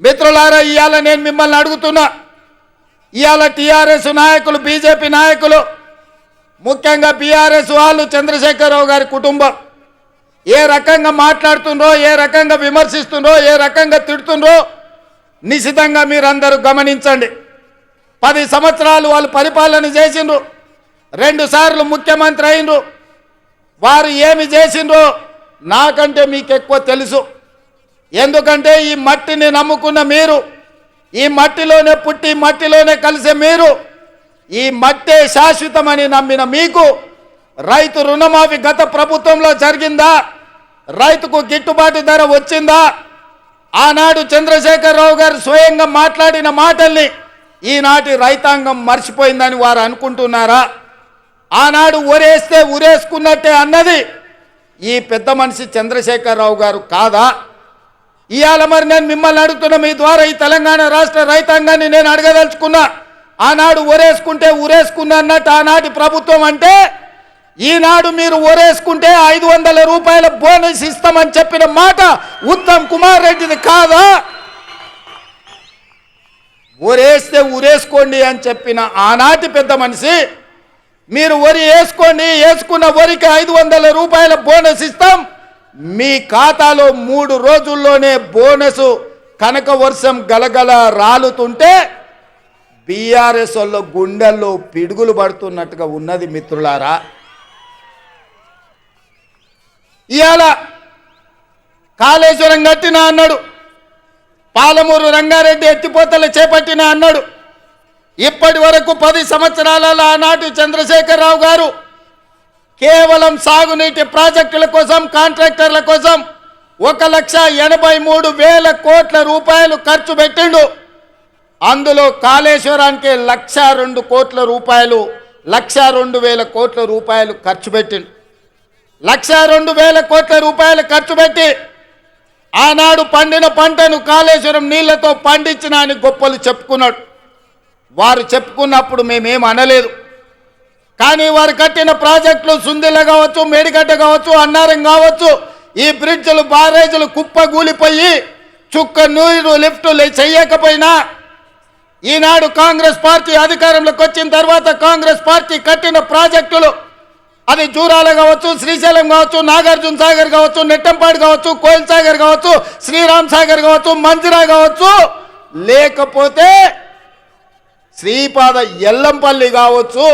మిత్రులారా, ఇవాళ నేను మిమ్మల్ని అడుగుతున్నా, ఇవాళ టీఆర్ఎస్ నాయకులు, బీజేపీ నాయకులు, ముఖ్యంగా బీఆర్ఎస్ వాళ్ళు, చంద్రశేఖరరావు గారి కుటుంబం ఏ రకంగా మాట్లాడుతుండ్రో, ఏ రకంగా విమర్శిస్తుండ్రో, ఏ రకంగా తిడుతుండ్రో నిశితంగా మీరందరూ గమనించండి. 10 సంవత్సరాలు వాళ్ళు పరిపాలన చేసిండ్రు, 2 సార్లు ముఖ్యమంత్రి అయినరు. వారు ఏమి చేసిండ్రో నాకంటే మీకు ఎక్కువ తెలుసు. ఎందుకంటే ఈ మట్టిని నమ్ముకున్న మీరు, ఈ మట్టిలోనే పుట్టి మట్టిలోనే కలిసే మీరు, ఈ మట్టే శాశ్వతమని నమ్మిన మీకు రైతు రుణమాఫీ గత ప్రభుత్వంలో జరిగిందా? రైతుకు గిట్టుబాటు ధర వచ్చిందా? ఆనాడు చంద్రశేఖరరావు గారు స్వయంగా మాట్లాడిన మాటల్ని ఈనాటి రైతాంగం మర్చిపోయిందని వారు అనుకుంటున్నారా? ఆనాడు ఒరేస్తే ఉరేసుకున్నట్టే అన్నది ఈ పెద్ద మనిషి చంద్రశేఖరరావు గారు కాదా? ఇవాళ మరి నేను మిమ్మల్ని అడుగుతున్న, మీ ద్వారా ఈ తెలంగాణ రాష్ట్ర రైతాంగాన్ని నేను అడగదలుచుకున్నా. ఆనాడు ఒరేసుకుంటే ఉరేసుకున్న అన్నట్టు ఆనాటి ప్రభుత్వం అంటే, ఈనాడు మీరు ఒరేసుకుంటే 500 రూపాయల బోనస్ ఇస్తామని చెప్పిన మాట ఉత్తమ్ కుమార్ రెడ్డిది కాదా? ఒరేస్తే ఉరేసుకోండి అని చెప్పిన ఆనాటి పెద్ద మనిషి, మీరు వరి వేసుకోండి, వేసుకున్న వరికి 500 రూపాయల బోనస్ ఇస్తాం, మీ ఖాతాలో 3 రోజుల్లోనే బోనస్ కనక వర్షం గలగల రాలుతుంటే బీఆర్ఎస్ వాళ్ళ గుండెల్లో పిడుగులు పడుతున్నట్టుగా ఉన్నది. మిత్రులారా, ఇవాళ కాళేశ్వరం కట్టినా అన్నాడు, పాలమూరు రంగారెడ్డి ఎత్తిపోతలు చేపట్టినా అన్నాడు. ఇప్పటి వరకు 10 సంవత్సరాలలో ఆనాటి చంద్రశేఖరరావు గారు కేవలం సాగునీటి ప్రాజెక్టుల కోసం, కాంట్రాక్టర్ల కోసం 1,83,000 కోట్ల రూపాయలు ఖర్చు పెట్టిండు. అందులో కాళేశ్వరానికి 1,02 కోట్ల రూపాయలు, 1,02,000 కోట్ల రూపాయలు ఖర్చు పెట్టిండు. 1,02,000 కోట్ల రూపాయలు ఖర్చు పెట్టి ఆనాడు పండిన పంటను కాళేశ్వరం నీళ్లతో పండించిన అని గొప్పలు చెప్పుకున్నాడు. వారు చెప్పుకున్నప్పుడు మేమేం అనలేదు. కానీ వారు కట్టిన ప్రాజెక్టులు సుందిల కావచ్చు, మేడిగడ్డ కావచ్చు, అన్నారం కావచ్చు, ఈ బ్రిడ్జ్లు, బారేజీలు కుప్పగూలిపోయి చుక్క నీరు లిఫ్టులు చేయకపోయినా, ఈనాడు కాంగ్రెస్ పార్టీ అధికారంలోకి వచ్చిన తర్వాత కాంగ్రెస్ పార్టీ కట్టిన ప్రాజెక్టులు, అది జూరాల కావచ్చు, శ్రీశైలం కావచ్చు, నాగార్జున సాగర్ కావచ్చు, నెట్టంపాడు కావచ్చు, కోయిల్ సాగర్ కావచ్చు, శ్రీరామ్ సాగర్ కావచ్చు, మంజిరా కావచ్చు, లేకపోతే శ్రీపాద ఎల్లంపల్లి కావచ్చు,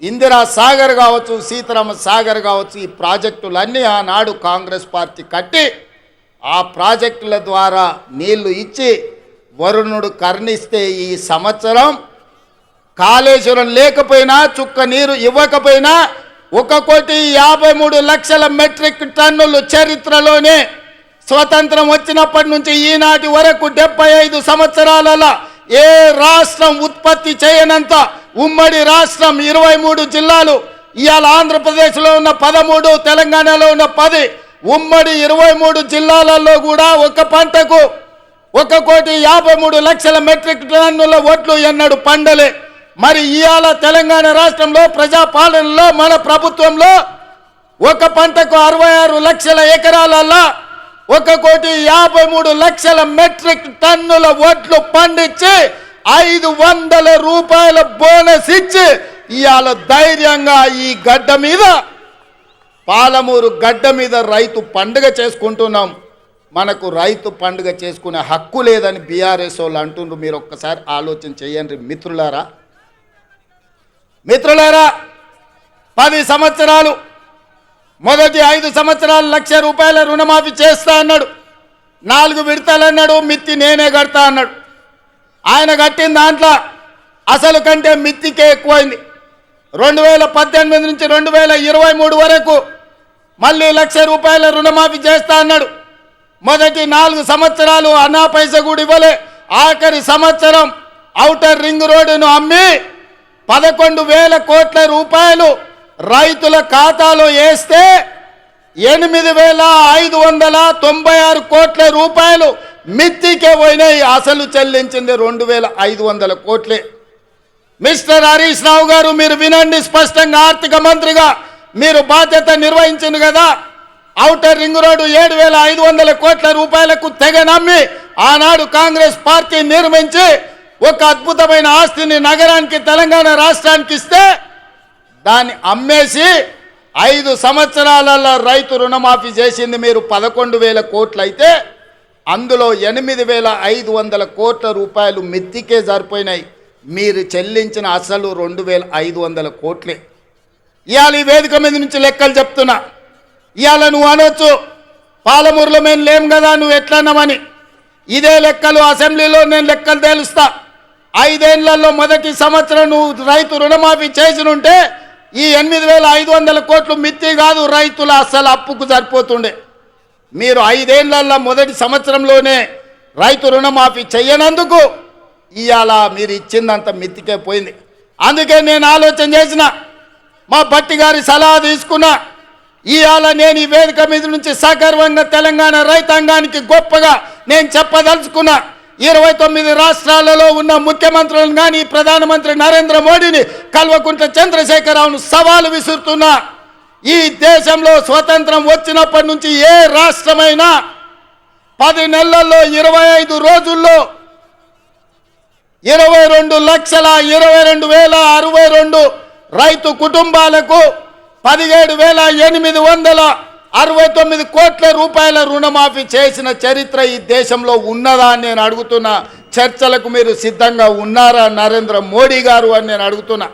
ఇందిరా సాగర్ కావచ్చు, సీతారామ సాగర్ కావచ్చు, ఈ ప్రాజెక్టులన్నీ ఆనాడు కాంగ్రెస్ పార్టీ కట్టి ఆ ప్రాజెక్టుల ద్వారా నీళ్లు ఇచ్చి వరుణుడు కర్ణిస్తే ఈ సంవత్సరం కాళేశ్వరం లేకపోయినా, చుక్క నీరు ఇవ్వకపోయినా 1,53,00,000 మెట్రిక్ టన్నులు చరిత్రలోనే స్వతంత్రం వచ్చినప్పటి నుంచి ఈనాటి వరకు 75 సంవత్సరాలలో ఏ రాష్ట్రం ఉత్పత్తి చేయనంత ఉమ్మడి రాష్ట్రం 23 జిల్లాలు. ఇవాళ ఆంధ్రప్రదేశ్లో ఉన్న 13, తెలంగాణలో ఉన్న 10, ఉమ్మడి 23 జిల్లాలలో కూడా ఒక పంటకు 1,53,00,000 మెట్రిక్ టన్నుల వడ్లు ఎన్నడూ పండలే. మరి ఇవాళ తెలంగాణ రాష్ట్రంలో ప్రజాపాలనలో మన ప్రభుత్వంలో ఒక పంటకు 66 లక్షల ఎకరాలలో 1,53,00,000 మెట్రిక్ టన్నుల వడ్లు పండించి 500 రూపాయల బోనస్ ఇచ్చి ఇవాళ ధైర్యంగా ఈ గడ్డ మీద, పాలమూరు గడ్డ మీద రైతు పండుగ చేసుకుంటున్నాం. మనకు రైతు పండుగ చేసుకునే హక్కు లేదని బీఆర్ఎస్ వాళ్ళు అంటుండ్రు. మీరు ఒక్కసారి ఆలోచన చేయండి మిత్రులారా. 10 సంవత్సరాలు, మొదటి 5 సంవత్సరాలు 1,00,000 రూపాయల రుణమాఫీ చేస్తా అన్నాడు. 4 విడతలు అన్నాడు, మిత్తి నేనే కడతా అన్నాడు. ఆయన కట్టిన దాంట్లో అసలు కంటే మిత్తికే ఎక్కువైంది. 2018 నుంచి 2023 వరకు మళ్ళీ 1,00,000 రూపాయల రుణమాఫీ చేస్తా అన్నాడు. మొదటి 4 సంవత్సరాలు అన్నా పైసా కూడా ఇవ్వలే. ఆఖరి సంవత్సరం ఔటర్ రింగ్ రోడ్డును అమ్మి 11,000 కోట్ల రూపాయలు రైతుల ఖాతాలో వేస్తే 8,596 కోట్ల రూపాయలు మిత్తికే పోయినాయి. అసలు చెల్లించింది 2,500 కోట్లే. మిస్టర్ హరీష్ రావు గారు, మీరు వినండి స్పష్టంగా. ఆర్థిక మంత్రిగా మీరు బాధ్యత నిర్వహించింది కదా. ఔటర్ రింగ్ రోడ్డు 7,500 కోట్ల రూపాయలకు తెగ నమ్మి ఆనాడు కాంగ్రెస్ పార్టీ నిర్మించి ఒక అద్భుతమైన ఆస్తిని నగరానికి తెలంగాణ రాష్ట్రానికి ఇస్తే దాన్ని అమ్మేసి 5 సంవత్సరాలలో రైతు రుణమాఫీ చేసింది మీరు 11,000 కోట్లు అయితే అందులో 8,500 కోట్ల రూపాయలు మిత్తికే సరిపోయినాయి. మీరు చెల్లించిన అసలు 2,500 కోట్లే. ఇవాళ ఈ వేదిక మీద నుంచి లెక్కలు చెప్తున్నా. ఇవాళ నువ్వు అనొచ్చు పాలమూరులో మేము లేం కదా నువ్వు ఎట్లన్నామని. ఇదే లెక్కలు అసెంబ్లీలో నేను లెక్కలు తేలుస్తా. 5 ఏళ్లలో మొదటి సంవత్సరం నువ్వు రైతు రుణమాఫీ చేసినుంటే ఈ 8,500 కోట్లు మిత్తి కాదు, రైతుల అసలు అప్పుకు సరిపోతుండే. మీరు 5 ఏళ్లలో మొదటి సంవత్సరంలోనే రైతు రుణమాఫీ చెయ్యనందుకు ఇవాళ మీరు ఇచ్చిందంత మిత్తికే పోయింది. అందుకే నేను ఆలోచన చేసిన, మా భట్టి గారి సలహా తీసుకున్నా. ఇవాళ నేను ఈ వేదిక మీద నుంచి సగర్వంగా తెలంగాణ రైతాంగానికి గొప్పగా నేను చెప్పదలుచుకున్నా. 29 రాష్ట్రాలలో ఉన్న ముఖ్యమంత్రులను కానీ ప్రధానమంత్రి నరేంద్ర మోడీని కల్వకుంట్ల చంద్రశేఖరరావును సవాలు విసురుతున్నా. ఈ దేశంలో స్వతంత్రం వచ్చినప్పటి నుంచి ఏ రాష్ట్రమైనా 10 నెలల్లో 25 రోజుల్లో 22,22,062 రైతు కుటుంబాలకు 17,869 కోట్ల రూపాయల రుణమాఫీ చేసిన చరిత్ర ఈ దేశంలో ఉన్నదా అని నేను అడుగుతున్నా. చర్చలకు మీరు సిద్ధంగా ఉన్నారా నరేంద్ర మోడీ గారు అని నేను అడుగుతున్నా.